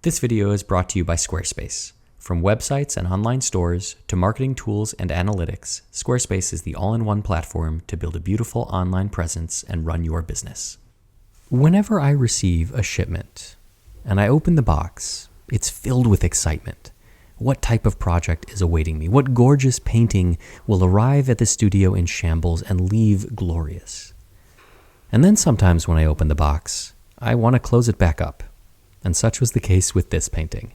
This video is brought to you by Squarespace. From websites and online stores to marketing tools and analytics, Squarespace is the all-in-one platform to build a beautiful online presence and run your business. Whenever I receive a shipment and I open the box, it's filled with excitement. What type of project is awaiting me? What gorgeous painting will arrive at the studio in shambles and leave glorious? And then sometimes when I open the box, I want to close it back up. And such was the case with this painting.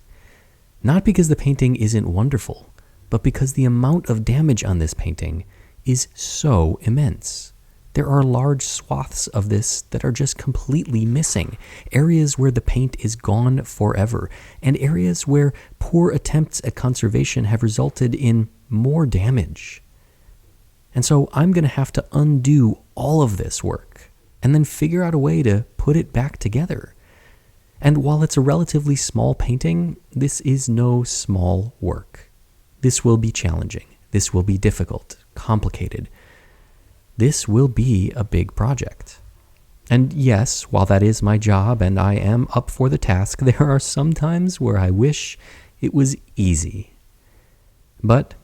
Not because the painting isn't wonderful, but because the amount of damage on this painting is so immense. There are large swaths of this that are just completely missing, areas where the paint is gone forever, and areas where poor attempts at conservation have resulted in more damage. And so I'm going to have to undo all of this work, and then figure out a way to put it back together. And while it's a relatively small painting, this is no small work. This will be challenging. This will be difficult, complicated. This will be a big project. And yes, while that is my job and I am up for the task, there are some times where I wish it was easy. But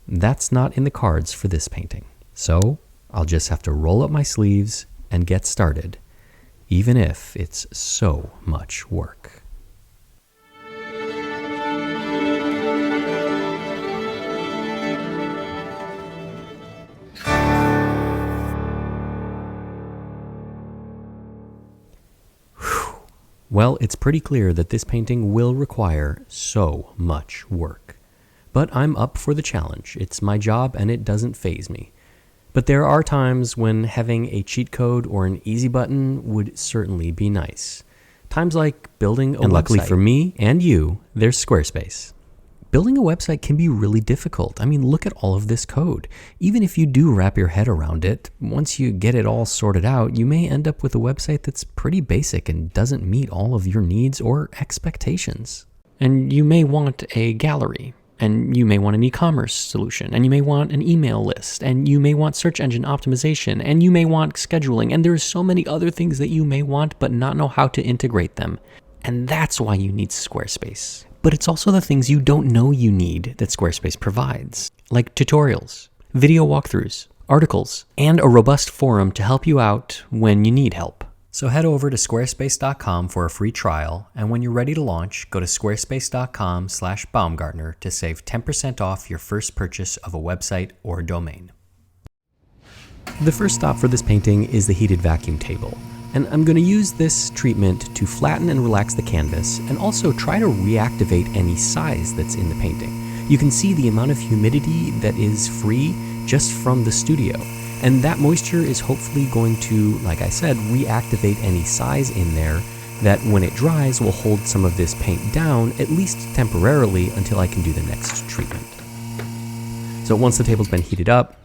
that's not in the cards for this painting. So I'll just have to roll up my sleeves and get started, even if it's so much work. Well, it's pretty clear that this painting will require so much work. But I'm up for the challenge. It's my job and it doesn't faze me. But there are times when having a cheat code or an easy button would certainly be nice. Times like building a website. And luckily for me and you, there's Squarespace. Building a website can be really difficult. I mean, look at all of this code. Even if you do wrap your head around it, once you get it all sorted out, you may end up with a website that's pretty basic and doesn't meet all of your needs or expectations. And you may want a gallery, and you may want an e-commerce solution, and you may want an email list, and you may want search engine optimization, and you may want scheduling, and there's so many other things that you may want but not know how to integrate them. And that's why you need Squarespace. But it's also the things you don't know you need that Squarespace provides, like tutorials, video walkthroughs, articles, and a robust forum to help you out when you need help. So head over to squarespace.com for a free trial, and when you're ready to launch, go to squarespace.com/Baumgartner to save 10% off your first purchase of a website or domain. The first stop for this painting is the heated vacuum table. And I'm going to use this treatment to flatten and relax the canvas and also try to reactivate any size that's in the painting. You can see the amount of humidity that is free just from the studio. And that moisture is hopefully going to, like I said, reactivate any size in there that when it dries will hold some of this paint down, at least temporarily, until I can do the next treatment. So once the table's been heated up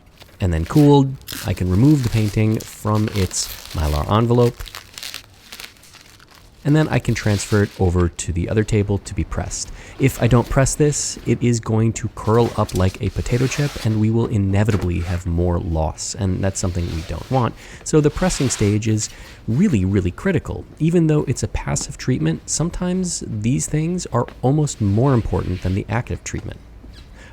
and then cooled, I can remove the painting from its Mylar envelope, and then I can transfer it over to the other table to be pressed. If I don't press this, it is going to curl up like a potato chip, and we will inevitably have more loss, and that's something we don't want. So the pressing stage is really, really critical. Even though it's a passive treatment, sometimes these things are almost more important than the active treatment.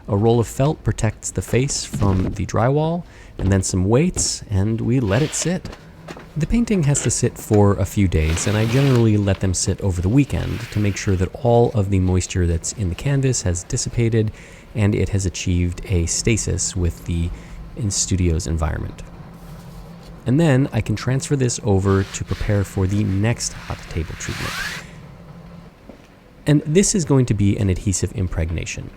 A roll of felt protects the face from the drywall, and then some weights, and we let it sit. The painting has to sit for a few days, and I generally let them sit over the weekend to make sure that all of the moisture that's in the canvas has dissipated and it has achieved a stasis with the in-studio's environment. And then I can transfer this over to prepare for the next hot table treatment. And this is going to be an adhesive impregnation.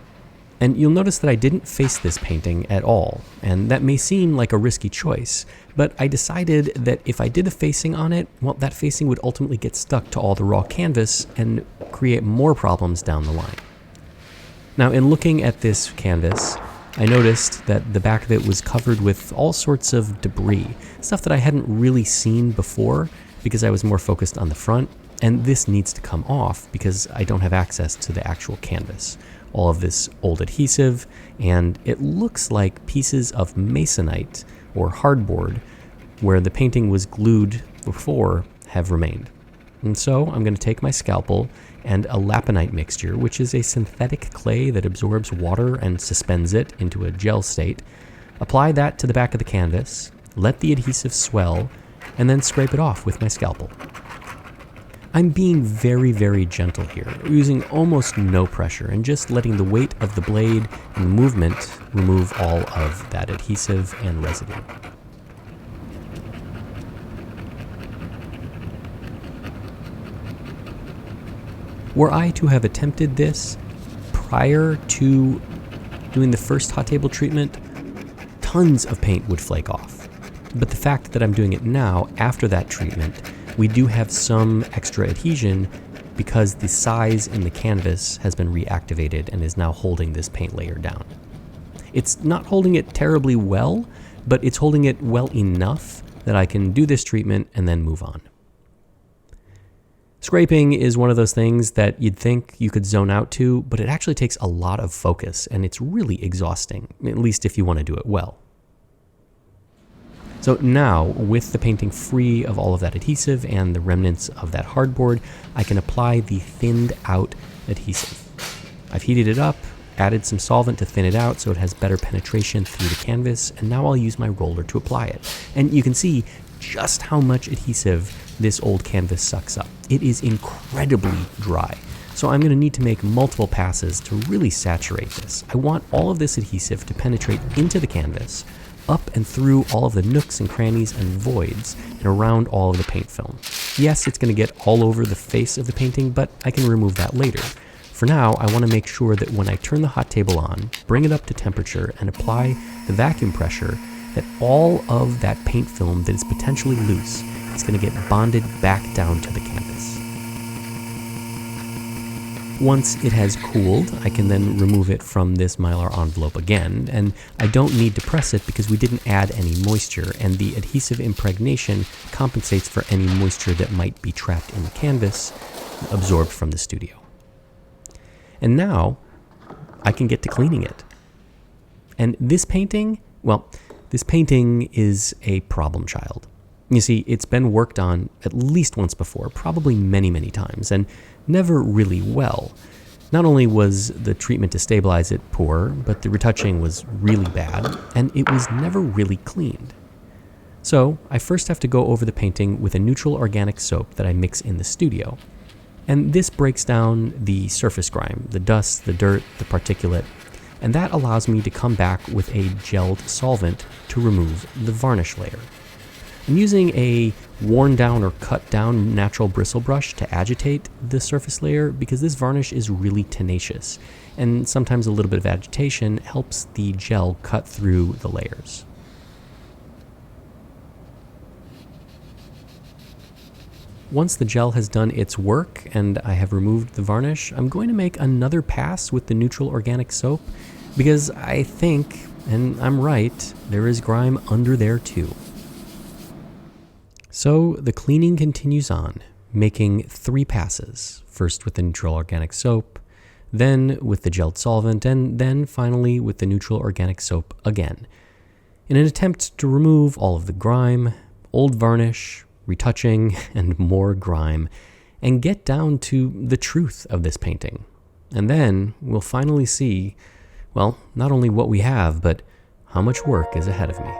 And you'll notice that I didn't face this painting at all, and that may seem like a risky choice, but I decided that if I did the facing on it, well, that facing would ultimately get stuck to all the raw canvas and create more problems down the line. Now, in looking at this canvas, I noticed that the back of it was covered with all sorts of debris, stuff that I hadn't really seen before because I was more focused on the front, and this needs to come off because I don't have access to the actual canvas. All of this old adhesive, and it looks like pieces of masonite or hardboard where the painting was glued before have remained. And so I'm going to take my scalpel and a laponite mixture, which is a synthetic clay that absorbs water and suspends it into a gel state, apply that to the back of the canvas, let the adhesive swell, and then scrape it off with my scalpel. I'm being very, very gentle here, using almost no pressure and just letting the weight of the blade and movement remove all of that adhesive and residue. Were I to have attempted this prior to doing the first hot table treatment, tons of paint would flake off. But the fact that I'm doing it now, after that treatment, we do have some extra adhesion because the size in the canvas has been reactivated and is now holding this paint layer down. It's not holding it terribly well, but it's holding it well enough that I can do this treatment and then move on. Scraping is one of those things that you'd think you could zone out to, but it actually takes a lot of focus and it's really exhausting, at least if you want to do it well. So now, with the painting free of all of that adhesive and the remnants of that hardboard, I can apply the thinned out adhesive. I've heated it up, added some solvent to thin it out so it has better penetration through the canvas, and now I'll use my roller to apply it. And you can see just how much adhesive this old canvas sucks up. It is incredibly dry. So I'm going to need to make multiple passes to really saturate this. I want all of this adhesive to penetrate into the canvas, up and through all of the nooks and crannies and voids, and around all of the paint film. Yes, it's going to get all over the face of the painting, but I can remove that later. For now, I want to make sure that when I turn the hot table on, bring it up to temperature, and apply the vacuum pressure, that all of that paint film that is potentially loose is going to get bonded back down to the canvas. Once it has cooled, I can then remove it from this Mylar envelope again, and I don't need to press it because we didn't add any moisture, and the adhesive impregnation compensates for any moisture that might be trapped in the canvas, absorbed from the studio. And now, I can get to cleaning it. And this painting, well, this painting is a problem child. You see, it's been worked on at least once before, probably many, many times, and never really well. Not only was the treatment to stabilize it poor, but the retouching was really bad, and it was never really cleaned. So I first have to go over the painting with a neutral organic soap that I mix in the studio. And this breaks down the surface grime, the dust, the dirt, the particulate, and that allows me to come back with a gelled solvent to remove the varnish layer. I'm using a worn down or cut down natural bristle brush to agitate the surface layer because this varnish is really tenacious, and sometimes a little bit of agitation helps the gel cut through the layers. Once the gel has done its work and I have removed the varnish, I'm going to make another pass with the neutral organic soap because I think, and I'm right, there is grime under there too. So the cleaning continues on, making 3 passes, first with the neutral organic soap, then with the gelled solvent, and then finally with the neutral organic soap again, in an attempt to remove all of the grime, old varnish, retouching, and more grime, and get down to the truth of this painting. And then we'll finally see, well, not only what we have, but how much work is ahead of me.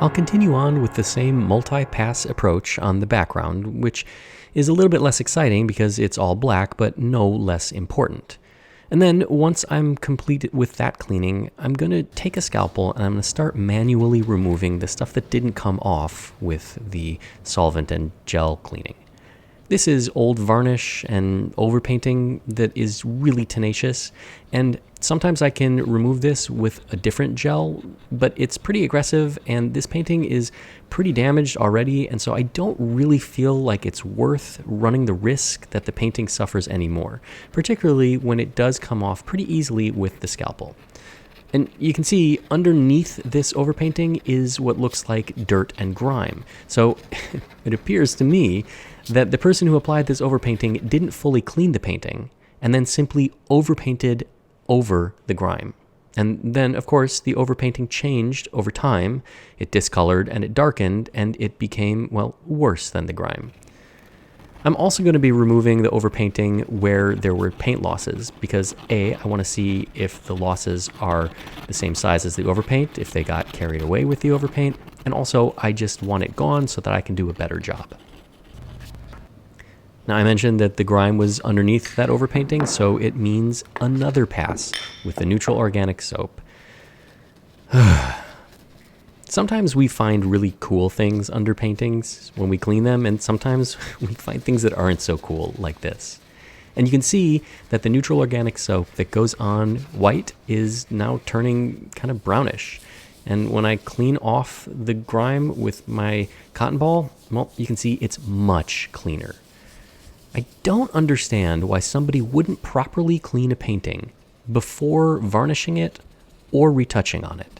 I'll continue on with the same multi-pass approach on the background, which is a little bit less exciting because it's all black, but no less important. And then once I'm complete with that cleaning, I'm going to take a scalpel and I'm going to start manually removing the stuff that didn't come off with the solvent and gel cleaning. This is old varnish and overpainting that is really tenacious, and sometimes I can remove this with a different gel, but it's pretty aggressive and this painting is pretty damaged already, and so I don't really feel like it's worth running the risk that the painting suffers anymore, particularly when it does come off pretty easily with the scalpel. And you can see underneath this overpainting is what looks like dirt and grime. So it appears to me that the person who applied this overpainting didn't fully clean the painting and then simply overpainted over the grime. And then, of course, the overpainting changed over time. It discolored and it darkened and it became, well, worse than the grime. I'm also going to be removing the overpainting where there were paint losses because A, I want to see if the losses are the same size as the overpaint, if they got carried away with the overpaint, and also I just want it gone so that I can do a better job. Now I mentioned that the grime was underneath that overpainting, so it means another pass with the neutral organic soap. Sometimes we find really cool things under paintings when we clean them, and sometimes we find things that aren't so cool, like this. And you can see that the neutral organic soap that goes on white is now turning kind of brownish. And when I clean off the grime with my cotton ball, well, you can see it's much cleaner. I don't understand why somebody wouldn't properly clean a painting before varnishing it or retouching on it.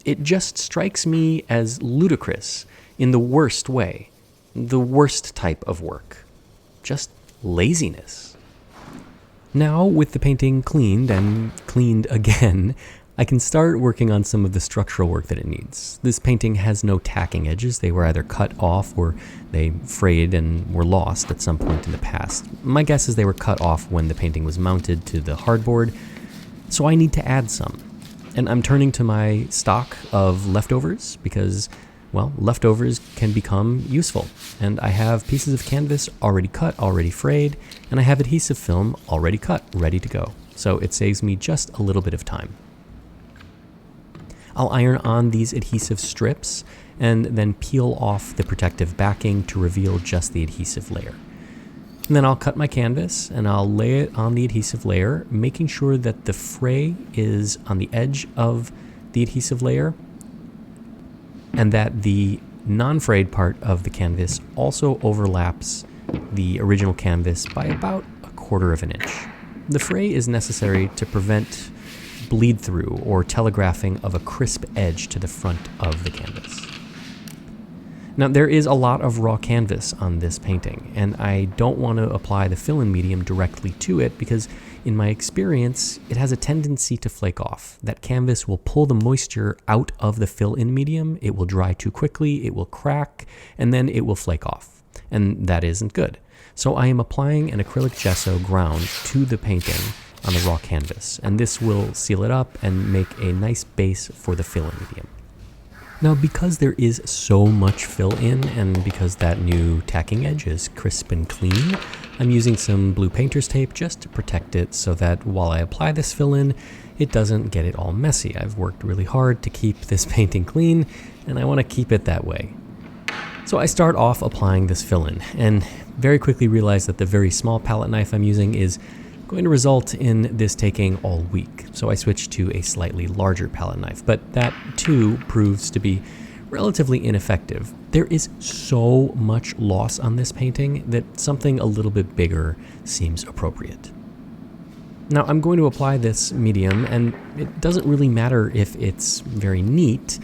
It just strikes me as ludicrous in the worst way, the worst type of work, just laziness. Now, with the painting cleaned and cleaned again, I can start working on some of the structural work that it needs. This painting has no tacking edges. They were either cut off or they frayed and were lost at some point in the past. My guess is they were cut off when the painting was mounted to the hardboard, so I need to add some. And I'm turning to my stock of leftovers because, well, leftovers can become useful. And I have pieces of canvas already cut, already frayed, and I have adhesive film already cut, ready to go. So it saves me just a little bit of time. I'll iron on these adhesive strips and then peel off the protective backing to reveal just the adhesive layer. And then I'll cut my canvas and I'll lay it on the adhesive layer, making sure that the fray is on the edge of the adhesive layer and that the non-frayed part of the canvas also overlaps the original canvas by about 1/4 of an inch. The fray is necessary to prevent bleed through or telegraphing of a crisp edge to the front of the canvas. Now, there is a lot of raw canvas on this painting, and I don't want to apply the fill-in medium directly to it because, in my experience, it has a tendency to flake off. That canvas will pull the moisture out of the fill-in medium, it will dry too quickly, it will crack, and then it will flake off. And that isn't good. So I am applying an acrylic gesso ground to the painting on the raw canvas, and this will seal it up and make a nice base for the fill-in medium. Now, because there is so much fill-in and because that new tacking edge is crisp and clean, I'm using some blue painter's tape just to protect it so that while I apply this fill-in, it doesn't get it all messy. I've worked really hard to keep this painting clean, and I want to keep it that way. So I start off applying this fill-in, and very quickly realize that the very small palette knife I'm using is going to result in this taking all week. So I switched to a slightly larger palette knife, but that too proves to be relatively ineffective. There is so much loss on this painting that something a little bit bigger seems appropriate. Now I'm going to apply this medium, and it doesn't really matter if it's very neat.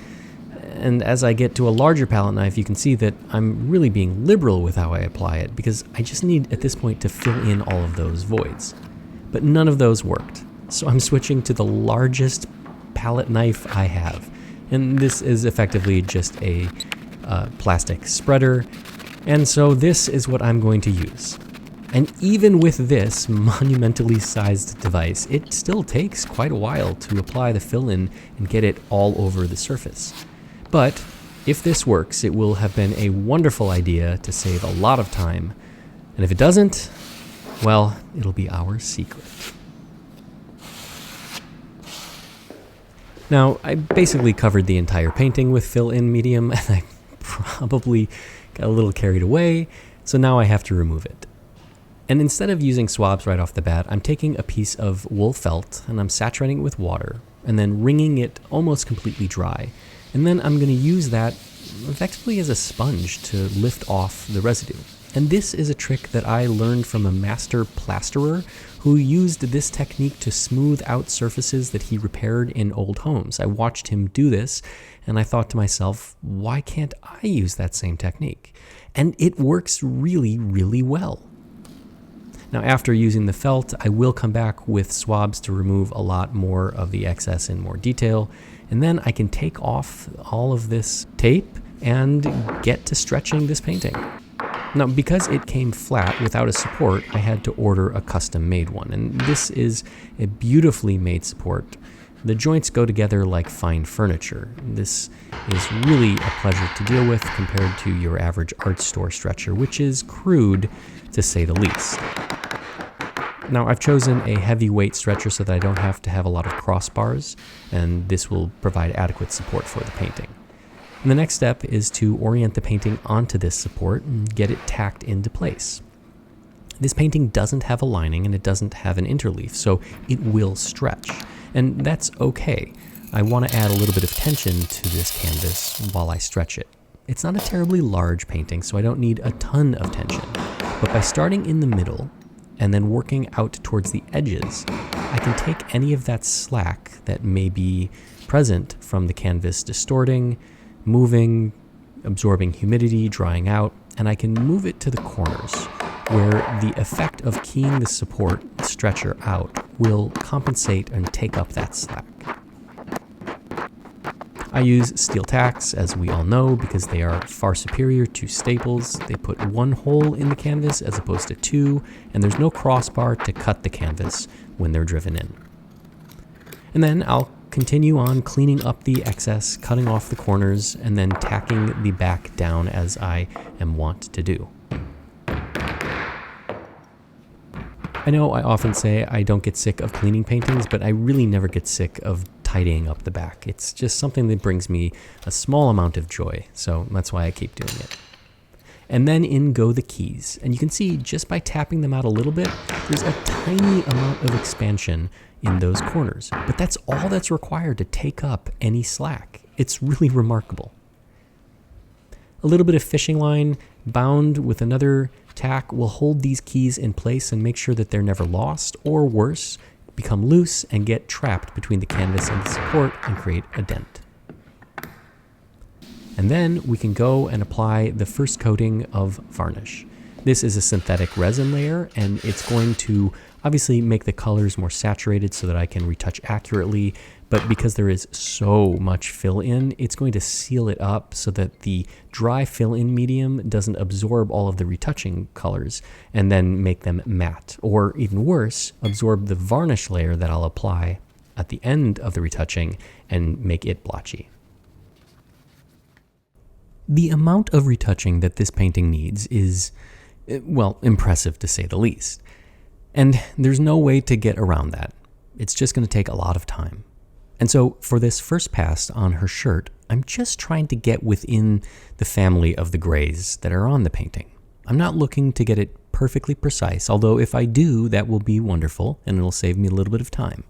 And as I get to a larger palette knife, you can see that I'm really being liberal with how I apply it because I just need at this point to fill in all of those voids. But none of those worked. So I'm switching to the largest palette knife I have. And this is effectively just a plastic spreader. And so this is what I'm going to use. And even with this monumentally sized device, it still takes quite a while to apply the fill-in and get it all over the surface. But if this works, it will have been a wonderful idea to save a lot of time. And if it doesn't, well, it'll be our secret. Now, I basically covered the entire painting with fill-in medium, and I probably got a little carried away, so now I have to remove it. And instead of using swabs right off the bat, I'm taking a piece of wool felt and I'm saturating it with water and then wringing it almost completely dry. And then I'm going to use that effectively as a sponge to lift off the residue. And this is a trick that I learned from a master plasterer who used this technique to smooth out surfaces that he repaired in old homes. I watched him do this and I thought to myself, why can't I use that same technique? And it works really, really well. Now, after using the felt, I will come back with swabs to remove a lot more of the excess in more detail, and then I can take off all of this tape and get to stretching this painting. Now, because it came flat without a support, I had to order a custom-made one, and this is a beautifully made support. The joints go together like fine furniture. This is really a pleasure to deal with compared to your average art store stretcher, which is crude to say the least. Now, I've chosen a heavyweight stretcher so that I don't have to have a lot of crossbars, and this will provide adequate support for the painting. And the next step is to orient the painting onto this support and get it tacked into place. This painting doesn't have a lining and it doesn't have an interleaf, so it will stretch, and that's okay. I want to add a little bit of tension to this canvas while I stretch it. It's not a terribly large painting, so I don't need a ton of tension, but by starting in the middle and then working out towards the edges, I can take any of that slack that may be present from the canvas distorting, moving, absorbing humidity, drying out, and I can move it to the corners where the effect of keying the support stretcher out will compensate and take up that slack. I use steel tacks, as we all know, because they are far superior to staples. They put one hole in the canvas as opposed to two, and there's no crossbar to cut the canvas when they're driven in. And then I'll continue on cleaning up the excess, cutting off the corners, and then tacking the back down as I am wont to do. I know I often say I don't get sick of cleaning paintings, but I really never get sick of tidying up the back. It's just something that brings me a small amount of joy, so that's why I keep doing it. And then in go the keys, and you can see just by tapping them out a little bit, there's a tiny amount of expansion in those corners, but that's all that's required to take up any slack. It's really remarkable. A little bit of fishing line bound with another tack will hold these keys in place and make sure that they're never lost, or worse, become loose and get trapped between the canvas and the support and create a dent. And then we can go and apply the first coating of varnish. This is a synthetic resin layer, and it's going to obviously make the colors more saturated so that I can retouch accurately, but because there is so much fill-in, it's going to seal it up so that the dry fill-in medium doesn't absorb all of the retouching colors and then make them matte, or even worse, absorb the varnish layer that I'll apply at the end of the retouching and make it blotchy. The amount of retouching that this painting needs is, well, impressive to say the least. And there's no way to get around that. It's just going to take a lot of time. And so for this first pass on her shirt, I'm just trying to get within the family of the grays that are on the painting. I'm not looking to get it perfectly precise, although if I do, that will be wonderful and it'll save me a little bit of time.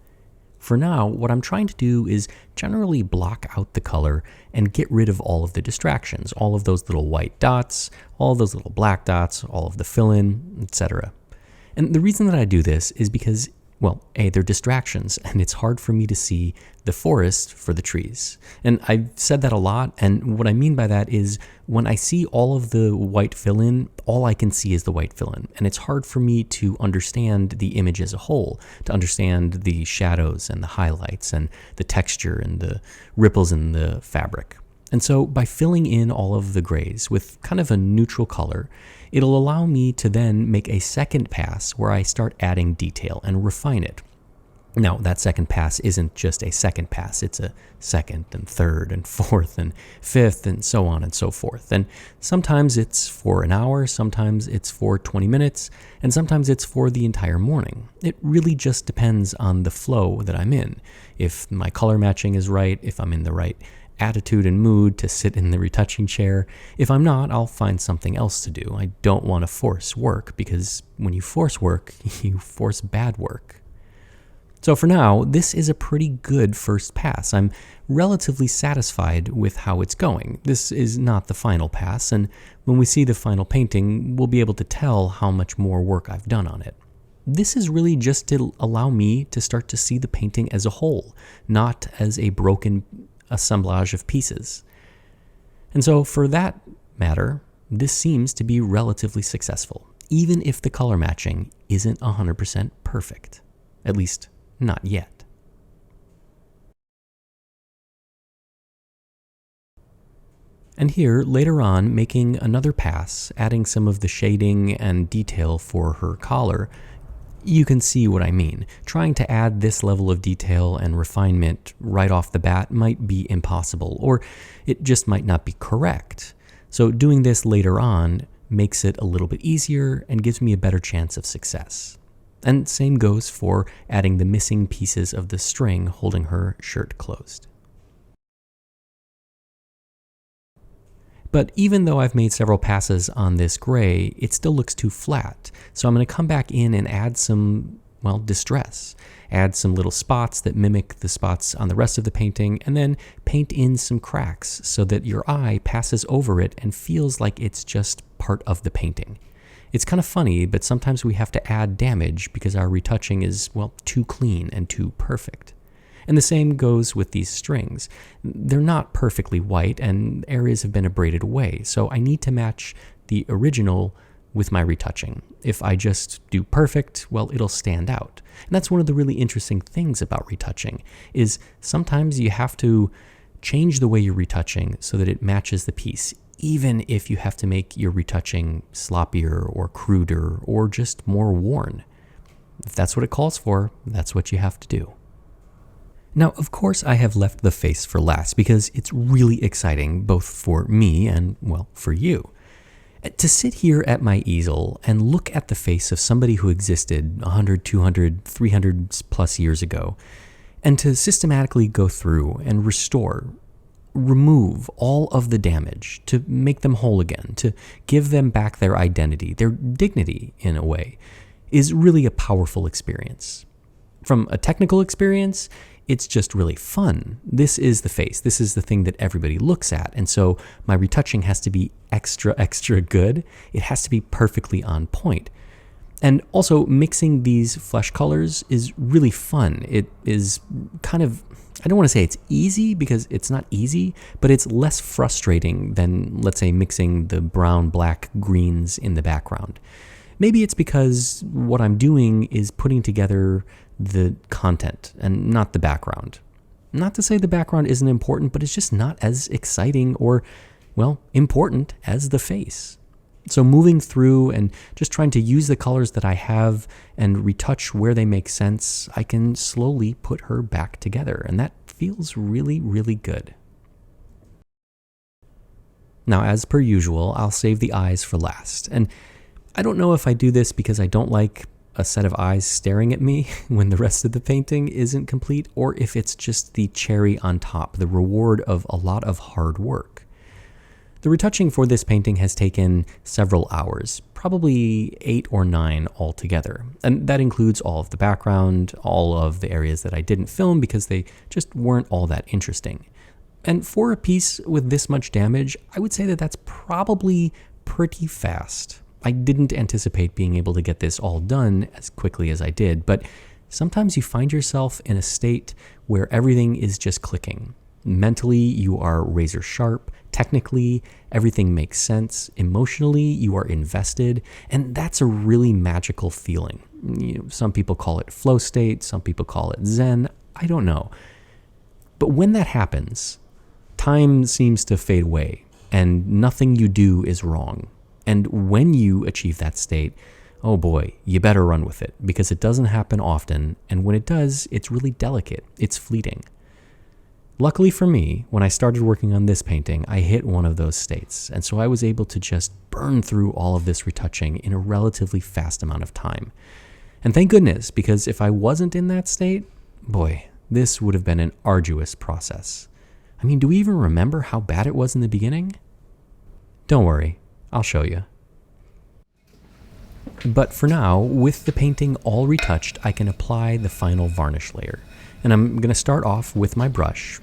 For now, what I'm trying to do is generally block out the color and get rid of all of the distractions, all of those little white dots, all of those little black dots, all of the fill-in, etc. And the reason that I do this is because, well, A, they're distractions, and it's hard for me to see the forest for the trees. And I've said that a lot, and what I mean by that is when I see all of the white fill-in, all I can see is the white fill-in. And it's hard for me to understand the image as a whole, to understand the shadows and the highlights and the texture and the ripples in the fabric. And so by filling in all of the grays with kind of a neutral color, it'll allow me to then make a second pass where I start adding detail and refine it. Now, that second pass isn't just a second pass, it's a second and third and fourth and fifth and so on and so forth. And sometimes it's for an hour, sometimes it's for 20 minutes, and sometimes it's for the entire morning. It really just depends on the flow that I'm in. If my color matching is right, if I'm in the right attitude and mood to sit in the retouching chair. If I'm not, I'll find something else to do. I don't want to force work, because when you force work, you force bad work. So for now, this is a pretty good first pass. I'm relatively satisfied with how it's going. This is not the final pass, and when we see the final painting, we'll be able to tell how much more work I've done on it. This is really just to allow me to start to see the painting as a whole, not as a broken assemblage of pieces. And so for that matter, this seems to be relatively successful, even if the color matching isn't 100% perfect. At least, not yet. And here, later on, making another pass, adding some of the shading and detail for her collar, you can see what I mean. Trying to add this level of detail and refinement right off the bat might be impossible, or it just might not be correct. So doing this later on makes it a little bit easier and gives me a better chance of success. And same goes for adding the missing pieces of the string holding her shirt closed. But even though I've made several passes on this gray, it still looks too flat. So I'm going to come back in and add some, distress. Add some little spots that mimic the spots on the rest of the painting, and then paint in some cracks so that your eye passes over it and feels like it's just part of the painting. It's kind of funny, but sometimes we have to add damage because our retouching is, too clean and too perfect. And the same goes with these strings. They're not perfectly white, and areas have been abraded away, so I need to match the original with my retouching. If I just do perfect, it'll stand out. And that's one of the really interesting things about retouching, is sometimes you have to change the way you're retouching so that it matches the piece, even if you have to make your retouching sloppier or cruder or just more worn. If that's what it calls for, that's what you have to do. Now, of course, I have left the face for last because it's really exciting, both for me and, for you. To sit here at my easel and look at the face of somebody who existed 100, 200, 300 plus years ago, and to systematically go through and restore, remove all of the damage, to make them whole again, to give them back their identity, their dignity in a way, is really a powerful experience. From a technical experience, it's just really fun. This is the face. This is the thing that everybody looks at. And so my retouching has to be extra, extra good. It has to be perfectly on point. And also mixing these flesh colors is really fun. It is kind of, I don't want to say it's easy because it's not easy, but it's less frustrating than, let's say, mixing the brown, black, greens in the background. Maybe it's because what I'm doing is putting together the content and not the background. Not to say the background isn't important, but it's just not as exciting or, important as the face. So moving through and just trying to use the colors that I have and retouch where they make sense, I can slowly put her back together, and that feels really, really good. Now, as per usual, I'll save the eyes for last, and I don't know if I do this because I don't like a set of eyes staring at me when the rest of the painting isn't complete, or if it's just the cherry on top, the reward of a lot of hard work. The retouching for this painting has taken several hours, probably 8 or 9 altogether, and that includes all of the background, all of the areas that I didn't film because they just weren't all that interesting. And for a piece with this much damage, I would say that that's probably pretty fast. I didn't anticipate being able to get this all done as quickly as I did, but sometimes you find yourself in a state where everything is just clicking. Mentally, you are razor sharp. Technically, everything makes sense. Emotionally, you are invested, and that's a really magical feeling. Some people call it flow state, some people call it Zen, I don't know. But when that happens, Time seems to fade away, and nothing you do is wrong. And when you achieve that state, oh boy, you better run with it, because it doesn't happen often, and when it does, it's really delicate. It's fleeting. Luckily for me, when I started working on this painting, I hit one of those states, and so I was able to just burn through all of this retouching in a relatively fast amount of time. And thank goodness, because if I wasn't in that state, boy, this would have been an arduous process. I mean, do we even remember how bad it was in the beginning? Don't worry, I'll show you. But for now, with the painting all retouched, I can apply the final varnish layer. And I'm going to start off with my brush.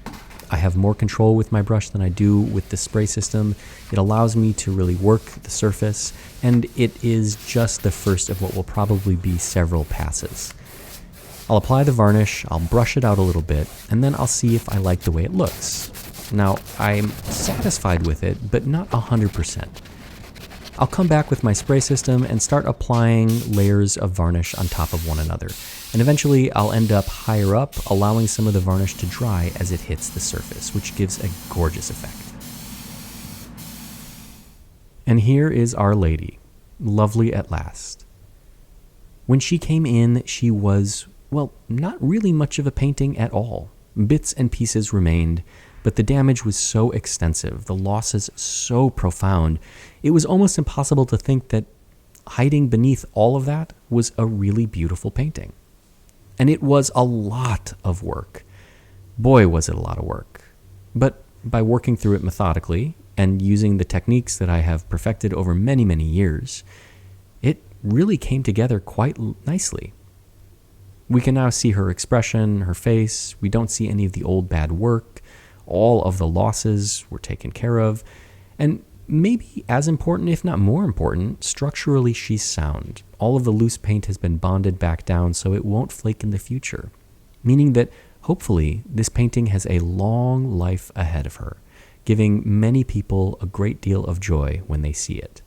I have more control with my brush than I do with the spray system. It allows me to really work the surface, and it is just the first of what will probably be several passes. I'll apply the varnish, I'll brush it out a little bit, and then I'll see if I like the way it looks. Now, I'm satisfied with it, but not 100%. I'll come back with my spray system and start applying layers of varnish on top of one another. And eventually I'll end up higher up, allowing some of the varnish to dry as it hits the surface, which gives a gorgeous effect. And here is Our Lady, lovely at last. When she came in, she was, well, not really much of a painting at all. Bits and pieces remained, but the damage was so extensive, the losses so profound, it was almost impossible to think that hiding beneath all of that was a really beautiful painting. And it was a lot of work. Boy, was it a lot of work. But by working through it methodically and using the techniques that I have perfected over many, many years, it really came together quite nicely. We can now see her expression, her face. We don't see any of the old bad work. All of the losses were taken care of. And maybe as important, if not more important, structurally she's sound. All of the loose paint has been bonded back down so it won't flake in the future. Meaning that hopefully this painting has a long life ahead of her, giving many people a great deal of joy when they see it.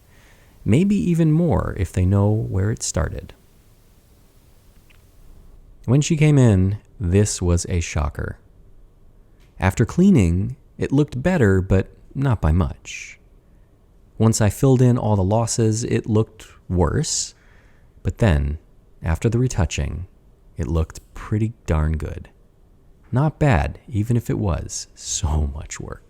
Maybe even more if they know where it started. When she came in, this was a shocker. After cleaning, it looked better, but not by much. Once I filled in all the losses, it looked worse. But then, after the retouching, it looked pretty darn good. Not bad, even if it was so much work.